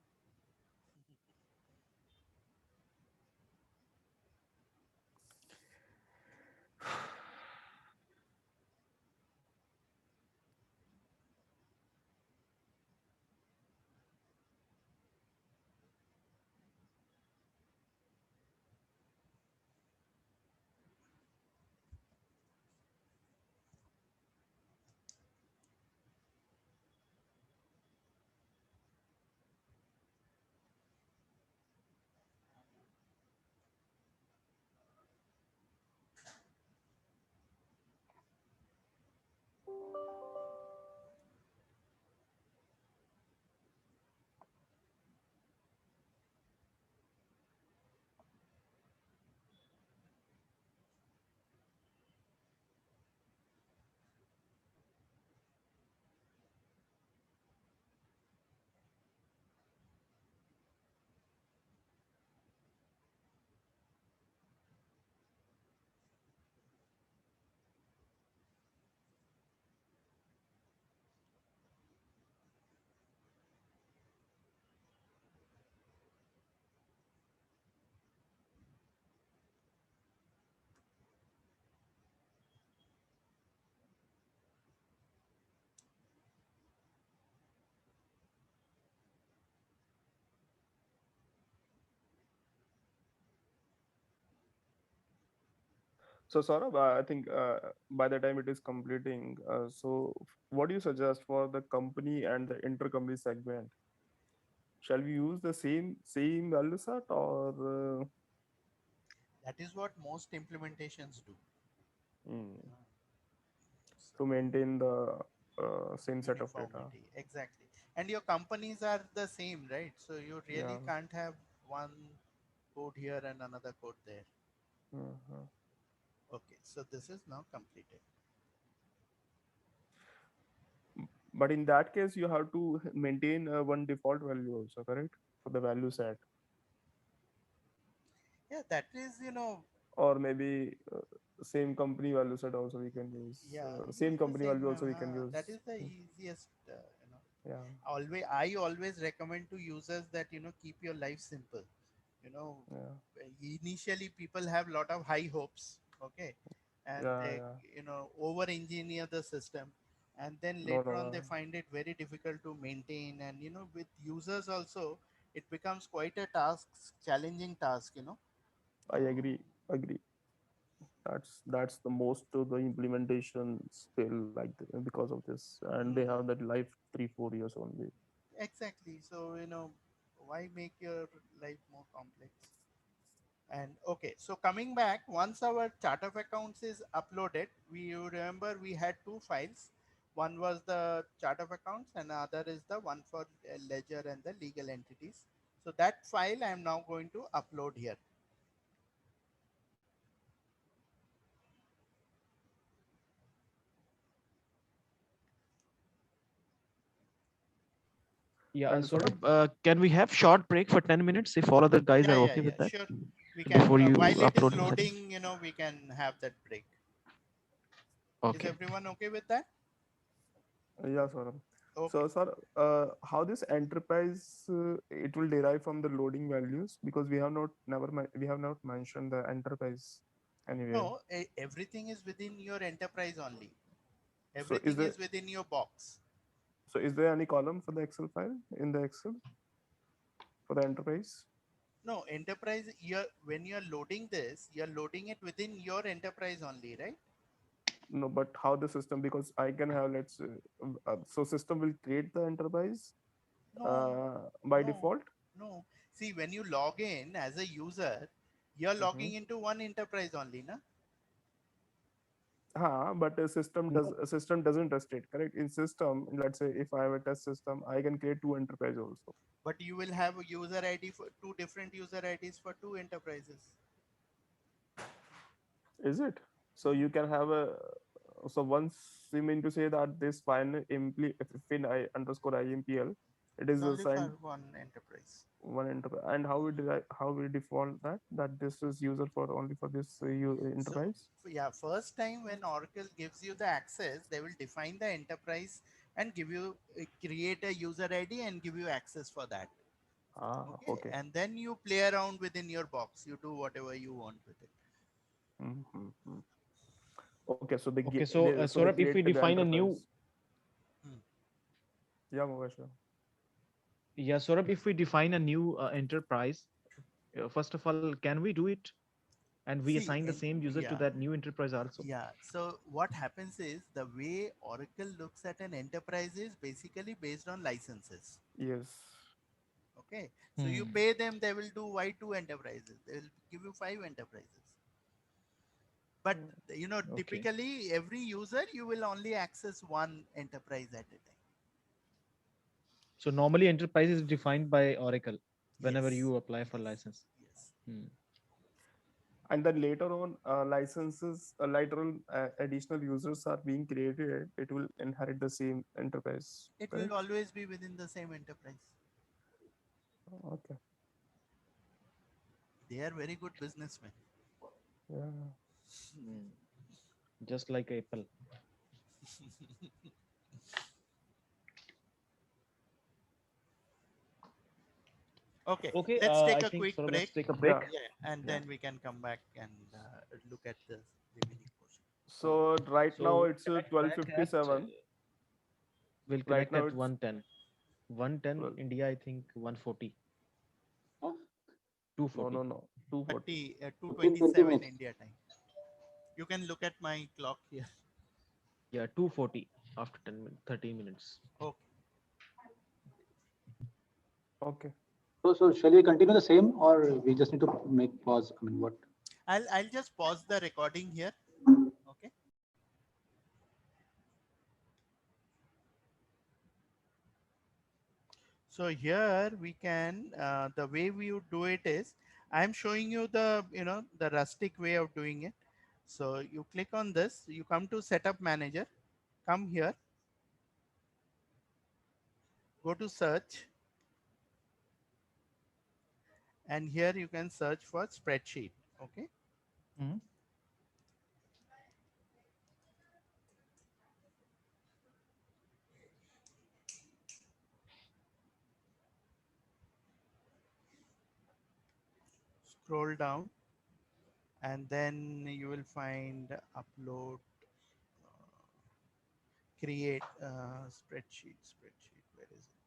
So Saurabh, I think by the time it is completing, what do you suggest for the company and the intercompany segment? Shall we use the same value set or That is what most implementations do. hmm, So, to maintain the same set of data? uniformity. Exactly. And your companies are the same, right? So you Yeah. really can't have one code here and another code there. Mhm. Okay, so this is now completed. But in that case, you have to maintain one default value also, correct? For the value set. Yeah, that is, or maybe same company value set also we can use. yeah, Same use the company same. value also we can That use. is the easiest. Yeah, I always recommend to users that keep your life simple. You know, yeah, initially people have a lot of high hopes, okay, and yeah, they yeah. over engineer the system, and then No, later no, on they no. find it very difficult to maintain, and with users also it becomes quite a task, challenging task. I agree. Agree. That's the most of the implementation still like because of this, and they have that life 3 4 years only. Exactly. So, why make your life more complex? And okay, so coming back, once our chart of accounts is uploaded, you remember we had two files. One was the chart of accounts, and the other is the one for ledger and the legal entities. So that file I am now going to upload here. Yeah, And sort of, Saurabh, can we have short break for 10 minutes if all other guys Yeah, are yeah, okay yeah, with that sure. We can, before you while it is upload the settings? loading, we can have that break. Is Okay. everyone okay with that? yeah, sort of. Okay. So, sir, how this enterprise it will derive from the loading values because we have not mentioned the enterprise anywhere. No, everything is within your enterprise only. So is Everything there is within your box. so is there any column for the Excel file in the Excel for the enterprise? No, enterprise, when you're loading this, you're loading it within your enterprise only, right? No, but how the system, because I can have, let's say, so system will create the enterprise No, by no, default. no. See, when you log in as a user, you're Mm-hmm. logging into one enterprise only, na? But a system doesn't restrict, correct? In system, let's say if I have a test system, I can create two enterprise also. But you will have a user ID for two different user IDs for two enterprises. Is it? So you can have a, so once you mean to say that this file fin I underscore impl, it It's is only assigned for one enterprise. one enterprise, and how we default that this is user for only for this So, enterprise. yeah, first time when Oracle gives you the access, they will define the enterprise and give you create a user ID and give you access for that. Okay, Okay. and then you play around within your box. You do whatever you want with it. Mm-hmm. Okay, so Okay, so so they Saurabh, if we create the define a new, enterprise. Yeah, Mubashir. yeah, Saurabh, if we define a new enterprise, first of all, can we do it? And we See, assign the same user to yeah, that new enterprise also? yeah. So what happens is the way Oracle looks at an enterprise is basically based on licenses. Yes. Okay, so you Hmm. pay them, they will do Y2 enterprises. They will give you 5 enterprises. But Okay. typically every user you will only access one enterprise at a time. So normally enterprise is defined by Oracle whenever Yes, you apply for yes, license. yes. Hmm. And then later on, licenses, later on, additional users are being created. It will inherit the same enterprise, It will correct? always be within the same enterprise. Okay. They are very good businessmen. Yeah. Hmm. Just like Apple. Okay, Okay, let's take I a think quick so. Let's break. take a Yeah. break. Yeah, and Yeah. then we can come back and look at the remaining portion. So right now So it's connect back at 12:57. we'll Right connect now at it's 110. 110 well, India, I think 140. Huh? 240. no, 2:40. 227 India time. You can look at my clock here. Yeah, 240 after 13 minutes. Okay. Okay. So shall we continue the same, or we just need to make pause? I mean, what? I'll just pause the recording here. Okay. So here we can, the way we would do it is, I'm showing you the rustic way of doing it. So you click on this, you come to setup manager, come here, go to search, and here you can search for spreadsheet. Okay. Mhm. Scroll down, and then you will find upload, create spreadsheet. Where is it?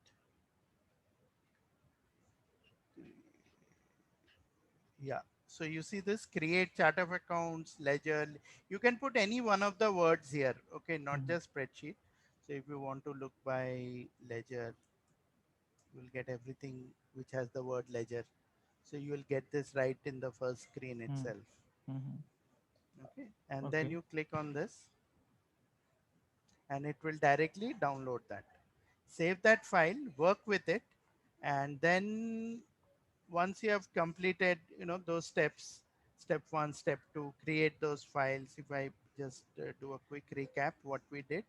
Yeah. So you see this create chart of accounts, ledger. You can put any one of the words here. Okay, not Mhm. just spreadsheet. So if you want to look by ledger, you will get everything which has the word ledger. So you will get this right in the first screen Mhm. itself. Mhm. Okay. And then Okay. you click on this, and it will directly download that. Save that file, work with it, and then once you have completed, those steps, step 1, step 2, create those files. If I just do a quick recap what we did,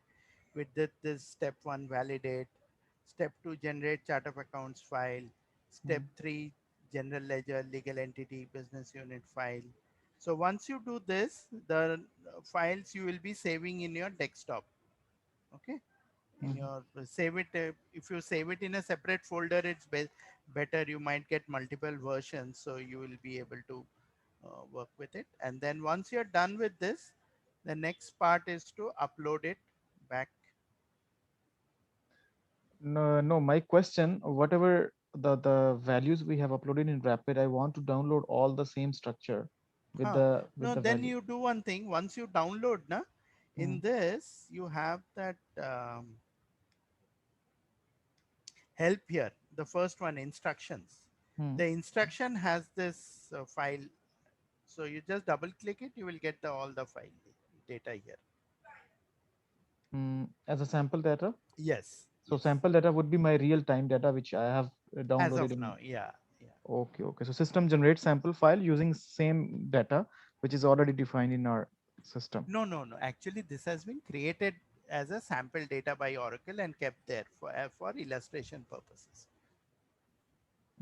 we did this: step 1, validate; step 2, generate chart of accounts file; step Mhm. 3, general ledger, legal entity, business unit file. So once you do this, the files you will be saving in your desktop. Okay. In Mhm. your save it, if you save it in a separate folder, it's better. You might get multiple versions, so you will be able to work with it. And then once you're done with this, the next part is to upload it back. No, no, my question, whatever the values we have uploaded in Rapid, I want to download all the same structure with Huh. the No, then value. you do one thing. Once you download, na, in Hmm. this you have that help here. The first one, instructions. Hmm. The instruction has this file. So you just double click it, you will get all the file data here. As a sample data. Yes, So yes. sample data would be my real time data, which I have As downloaded of in. now, yeah, yeah. Okay, okay. So system generates sample file using same data, which is already defined in our system. No, no, no. Actually, this has been created as a sample data by Oracle and kept there for illustration purposes.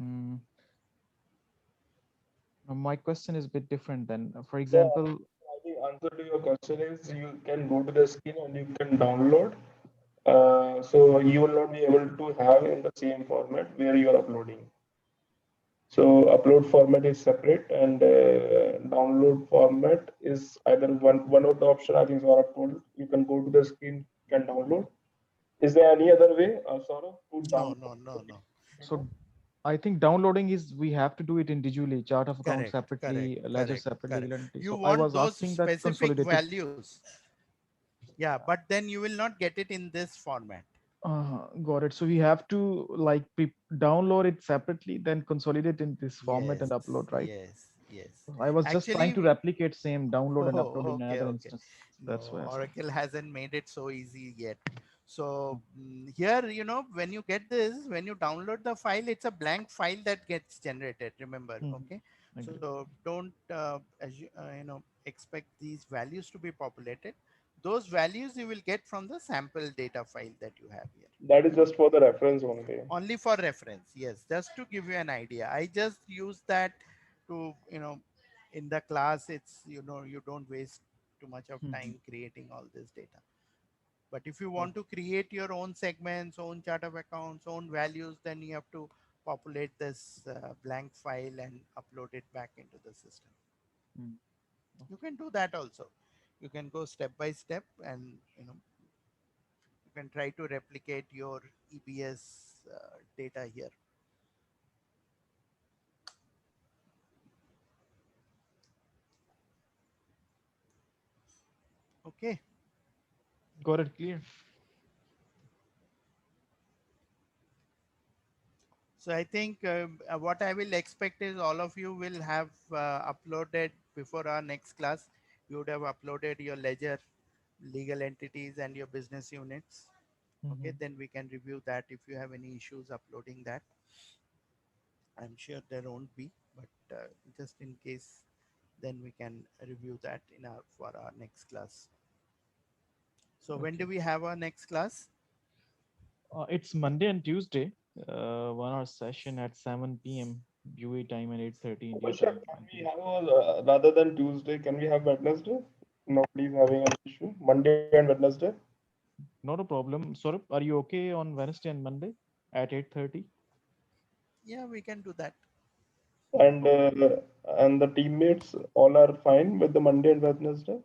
Mm, my question is a bit different then. For So example, I think answer to your question is you can go to the screen and you can download. So you will not be able to have in the same format where you are uploading. So upload format is separate and download format is either one of the option I think Saurabh told. You can go to the screen, can download. Is there any other way, Saurabh, to No, download no, no, no. the data? so I think downloading is we have to do it individually, chart of account Correct, correct, separately, ledger correct, separately, correct. legal entity. You So I want was those asking that specific consolidated. values. Yeah, but then you will not get it in this format. Got it. So we have to like download it separately, then consolidate in this format Yes, and upload, right? yes, yes. I was just trying Actually, to replicate same download and upload oh, in okay, another okay. instance. That's No, why I asked. Oracle hasn't made it so easy yet. So here, when you get this, when you download the file, it's a blank file that gets generated. Remember, Mhm. okay? Agree. So don't, expect these values to be populated. Those values you will get from the sample data file that you have here. That is just for the reference only. Only for reference, yes, just to give you an idea. I just use that to, in the class, it's, you don't waste too much of Mhm. time creating all this data. But if you Okay. want to create your own segments, own chart of accounts, own values, then you have to populate this blank file and upload it back into the system. Mm. You can do that also. You can go step by step, and you can try to replicate your EBS data here. Okay. Got it clear. So I think what I will expect is all of you will have uploaded before our next class. You would have uploaded your ledger, legal entities, and your business units. Okay, Mhm. then we can review that. If you have any issues uploading that, I'm sure there won't be, but just in case, then we can review that in our for our next class. So when do Okay. we have our next class? It's Monday and Tuesday, 1 hour session at 7 p.m. UAE time and 8:30 India But sir, time. can we have rather than Tuesday, can we have Wednesday? Nobody's having an issue. Monday and Wednesday. Not a problem. Saurabh, are you okay on Wednesday and Monday at 8:30? Yeah, we can do that. And the teammates all are fine with the Monday and Wednesday,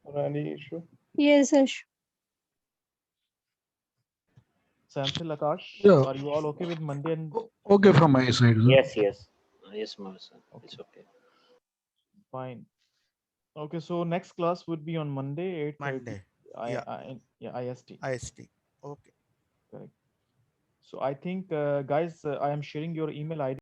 or any issue? Yes, Ash. Samsil, Akash, Yeah. are you all okay with Monday and Okay from my side. Sir. Yes, yes. Yes, Mawasa. It's okay. fine? Okay, so next class would be on Monday, 8:30. Monday. Yeah. Yeah, IST. IST. Okay. Correct. So I think, guys, I am sharing your email ID.